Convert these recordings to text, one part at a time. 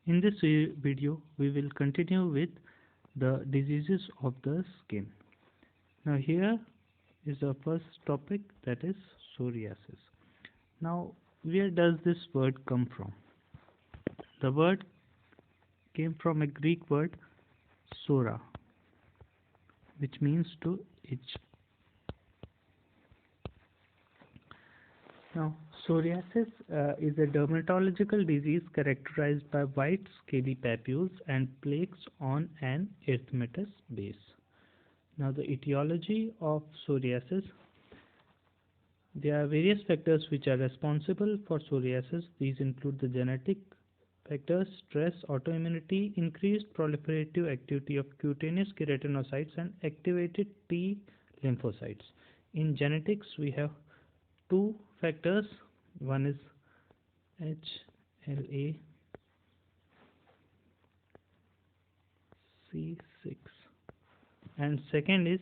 In this video, we will continue with the diseases of the skin. Now here is the first topic, that is psoriasis. Now where does this word come from? The word came from a Greek word psora, which means to itch. Now, psoriasis is a dermatological disease characterized by white scaly papules and plaques on an erythematous base. Now, the etiology of psoriasis. There are various factors which are responsible for psoriasis. These include the genetic factors, stress, autoimmunity, increased proliferative activity of cutaneous keratinocytes, and activated T lymphocytes. In genetics, we have two factors. One is HLA-C6 and second is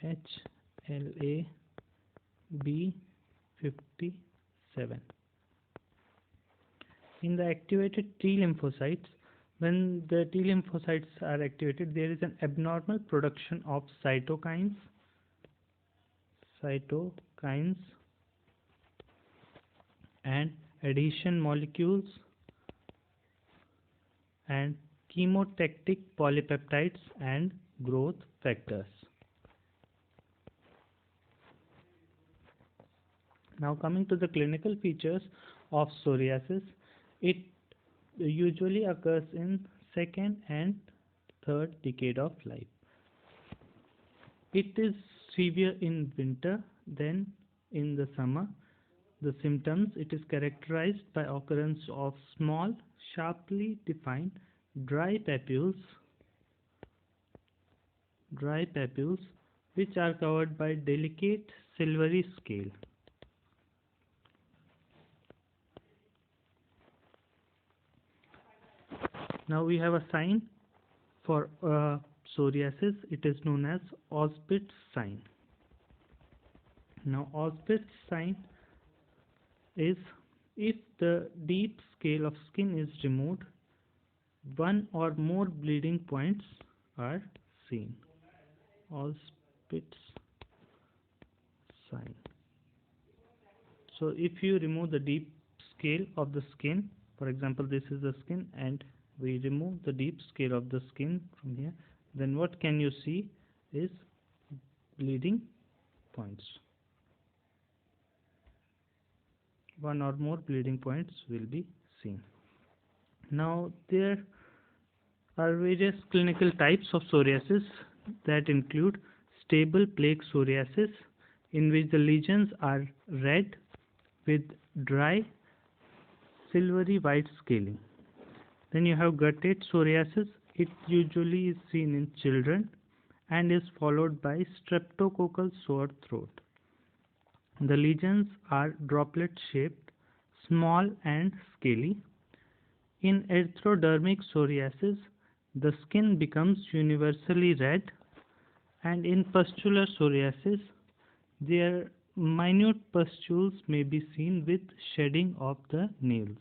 HLA-B57. In the activated T lymphocytes, when the T lymphocytes are activated, there is an abnormal production of cytokines and adhesion molecules and chemotactic polypeptides and growth factors. Now coming to the clinical features of psoriasis, it usually occurs in second and third decade of life. It is severe in winter, then in the summer. The symptoms: it is characterized by occurrence of small, sharply defined dry papules which are covered by delicate silvery scale. Now we have a sign for psoriasis. It is known as Auspitz sign. Now Auspitz sign is if the deep scale of skin is removed, one or more bleeding points are seen. Auspitz sign. So if you remove the deep scale of the skin, for example this is the skin, and we remove the deep scale of the skin from here, then what can you see is bleeding points. One or more bleeding points will be seen. Now there are various clinical types of psoriasis that include stable plaque psoriasis, in which the lesions are red with dry silvery white scaling. Then you have gutted psoriasis. It usually is seen in children and is followed by streptococcal sore throat. The lesions are droplet shaped, small and scaly. In erythrodermic psoriasis, the skin becomes universally red, and in pustular psoriasis, their minute pustules may be seen with shedding of the nails.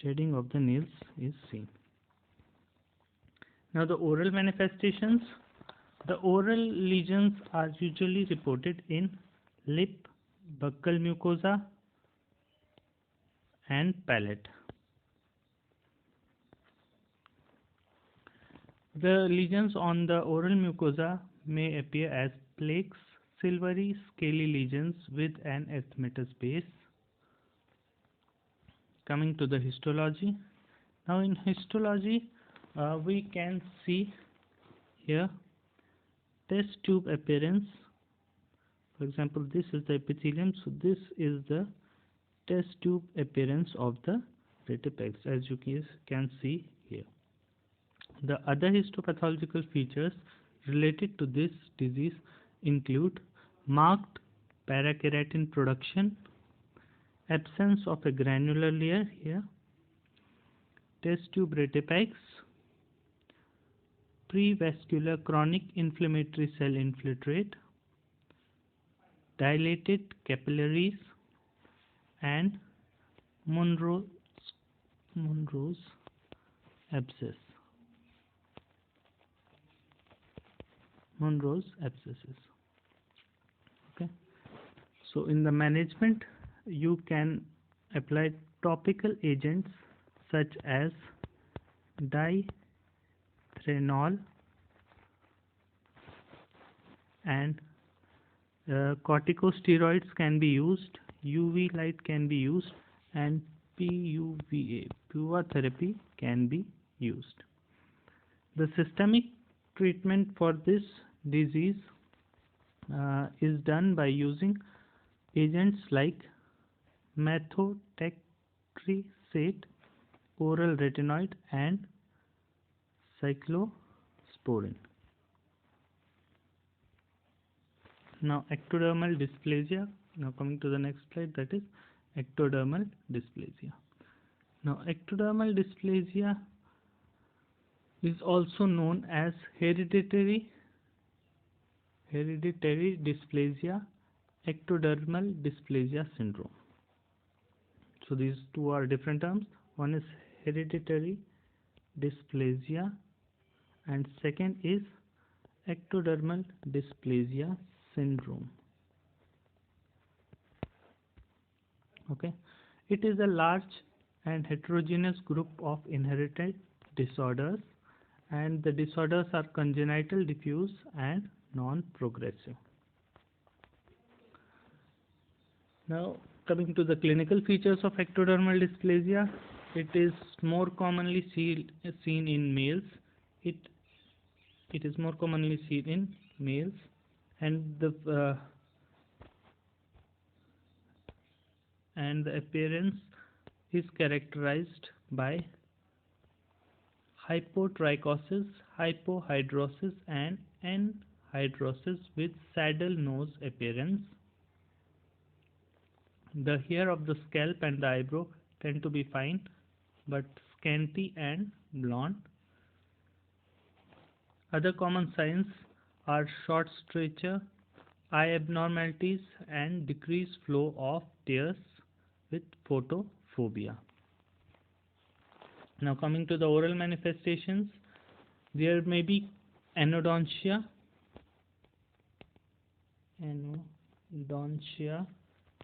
Shedding of the nails is seen. Now the oral manifestations. The oral lesions are usually reported in lip, buccal mucosa and palate. The lesions on the oral mucosa may appear as plaques, silvery scaly lesions with an erythematous base. Coming to the histology. Now in histology, we can see here test tube appearance. For example, this is the epithelium, so this is the test tube appearance of the retipex, as you can see here. The other histopathological features related to this disease include marked parakeratin production, absence of a granular layer here, test tube retipex, prevascular chronic inflammatory cell infiltrate, dilated capillaries, and Monro's Monroe's abscess. Monroe's abscesses. Okay. So in the management, you can apply topical agents such as dithrenol and corticosteroids can be used, UV light can be used, and PUVA, PUVA therapy can be used. The systemic treatment for this disease is done by using agents like methotrexate, oral retinoid, and cyclosporin. Now ectodermal dysplasia. Now coming to the next slide, that is ectodermal dysplasia. Now ectodermal dysplasia is also known as hereditary dysplasia, ectodermal dysplasia syndrome. So these two are different terms. One is hereditary dysplasia and second is ectodermal dysplasia syndrome. Okay, it is a large and heterogeneous group of inherited disorders, and the disorders are congenital, diffuse, and non-progressive. Now coming to the clinical features of ectodermal dysplasia, it is more commonly seen in males. It is more commonly seen in males, and the appearance is characterized by hypotrichosis, hypohidrosis, and anhidrosis with saddle nose appearance. The hair of the scalp and the eyebrow tend to be fine but scanty and blonde. Other common signs are short stature, eye abnormalities, and decreased flow of tears with photophobia. Now coming to the oral manifestations, there may be anodontia.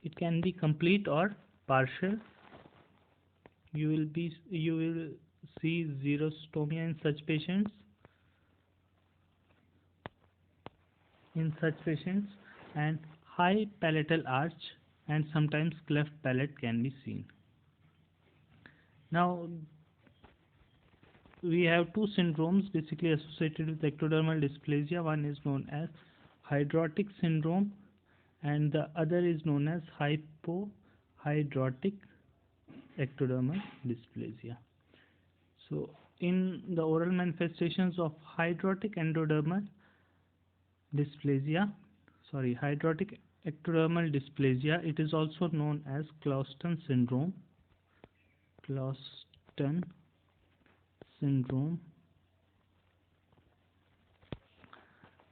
It can be complete or partial. You will see xerostomia in such patients. And high palatal arch and sometimes cleft palate can be seen. Now we have two syndromes basically associated with ectodermal dysplasia. One is known as hydrotic syndrome and the other is known as hypohidrotic ectodermal dysplasia. So in the oral manifestations of hydrotic ectodermal dysplasia, it is also known as Clouston syndrome.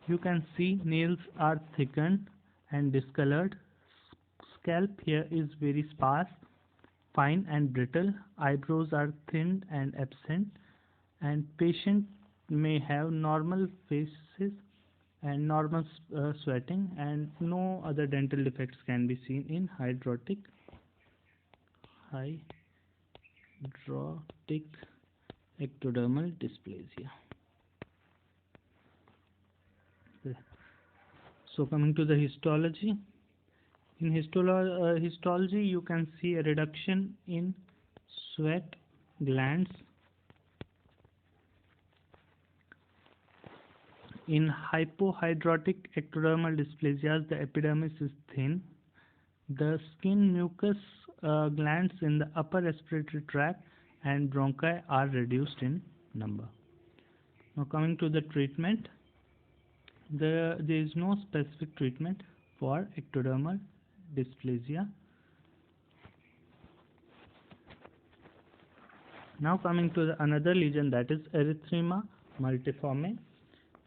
You can see nails are thickened and discolored. Scalp hair is very sparse, fine and brittle. Eyebrows are thin and absent, and patient may have normal faces and normal sweating, and no other dental defects can be seen in hydrotic ectodermal dysplasia. So coming to the histology, in histology you can see a reduction in sweat glands. In hypohidrotic ectodermal dysplasias, the epidermis is thin. The skin mucus glands in the upper respiratory tract and bronchi are reduced in number. Now coming to the treatment, there is no specific treatment for ectodermal dysplasia. Now coming to another lesion, that is Erythema multiforme.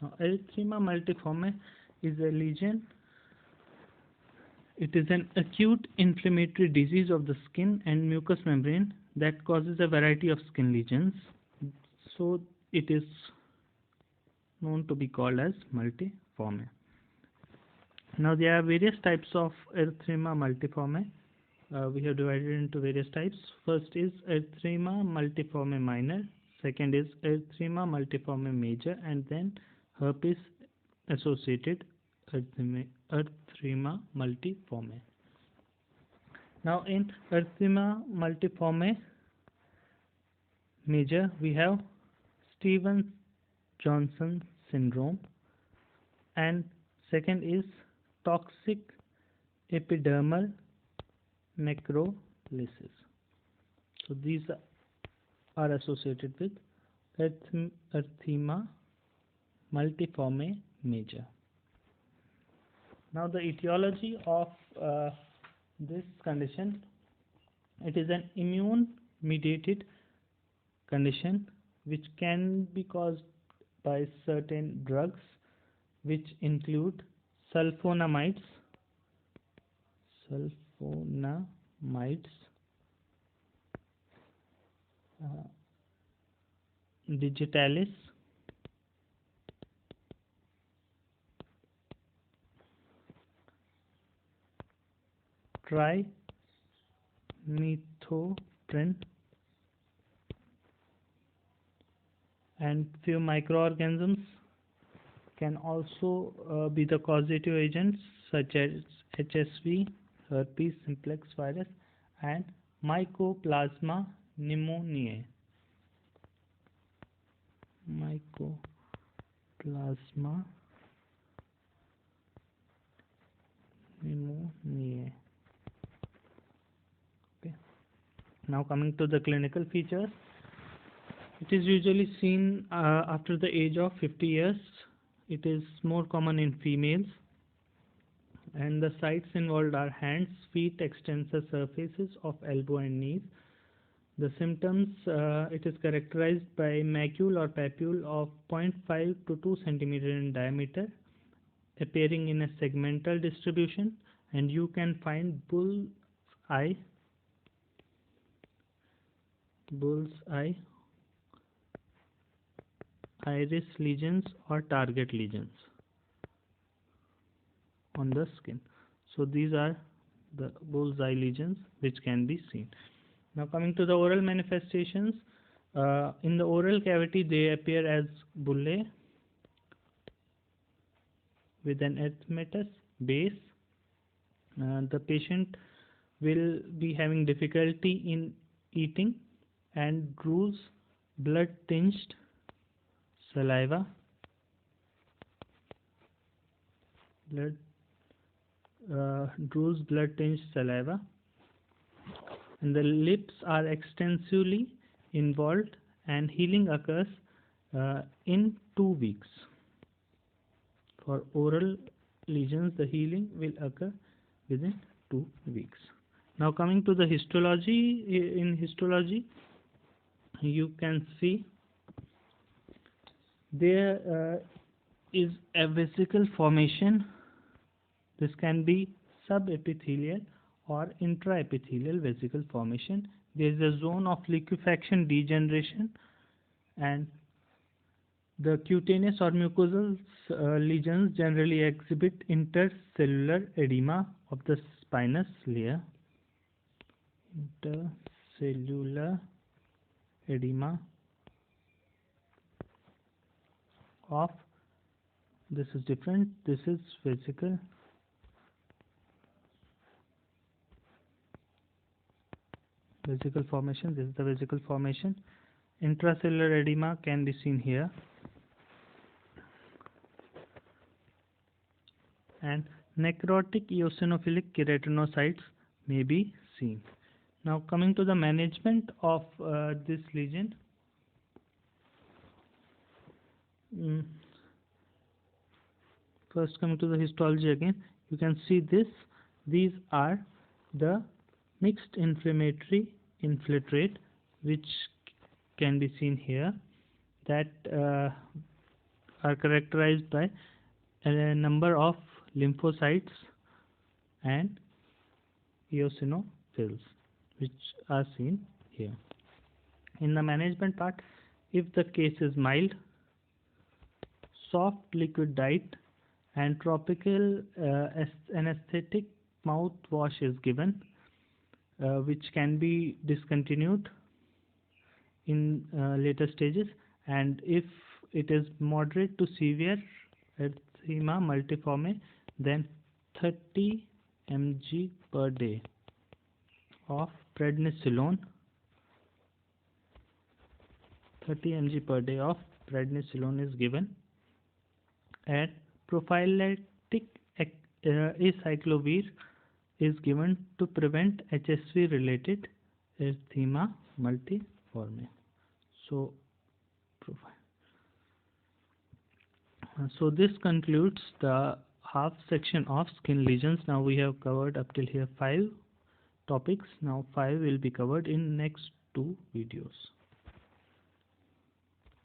Now Erythema multiforme is a lesion. It is an acute inflammatory disease of the skin and mucous membrane that causes a variety of skin lesions. So it is known to be called as multiforme. Now there are various types of erythema multiforme. We have divided into various types. First is erythema multiforme minor, second is erythema multiforme major, and then herpes associated erythema multiforme. Now in erythema multiforme major we have Stevens-Johnson syndrome, and second is toxic epidermal necrolysis. So these are associated with erythema multiforme major. Now the etiology of this condition, it is an immune mediated condition which can be caused by certain drugs which include sulfonamides, digitalis, trimethoprim, and few microorganisms can also be the causative agents such as HSV, herpes simplex virus, and Mycoplasma pneumoniae. Mycoplasma pneumoniae. Okay. Now coming to the clinical features. It is usually seen after the age of 50 years. It is more common in females, and the sites involved are hands, feet, extensor surfaces of elbow and knees. The symptoms, it is characterized by macule or papule of 0.5 to 2 cm in diameter, appearing in a segmental distribution, and you can find bull's-eye, iris lesions or target lesions on the skin. So these are the bull's-eye lesions which can be seen. Now coming to the oral manifestations, in the oral cavity they appear as bullae with an erythematous base. The patient will be having difficulty in eating and drues blood-tinged saliva, and the lips are extensively involved, and healing occurs in 2 weeks. For oral lesions, the healing will occur within 2 weeks. Now coming to the histology, in histology you can see there is a vesicle formation. This can be subepithelial or intraepithelial vesicle formation. There is a zone of liquefaction degeneration, and the cutaneous or mucosal lesions generally exhibit intercellular edema of the spinous layer. Intercellular edema of, this is different, this is vesicle formation, this is the vesicle formation. Intracellular edema can be seen here, and necrotic eosinophilic keratinocytes may be seen. Now coming to the management of this lesion, first coming to the histology again, you can see this. These are the mixed inflammatory infiltrate which can be seen here, that are characterized by a number of lymphocytes and eosinophils which are seen here. In the management part, if the case is mild, soft liquid diet and topical anesthetic mouthwash is given, which can be discontinued in later stages. And if it is moderate to severe erythema multiforme, then 30 mg per day of prednisolone 30 mg per day of prednisolone is given, and prophylactic acyclovir is given to prevent HSV related erythema multiforme. So this concludes the half section of skin lesions. Now we have covered up till here 5 topics. Now 5 will be covered in next 2 videos.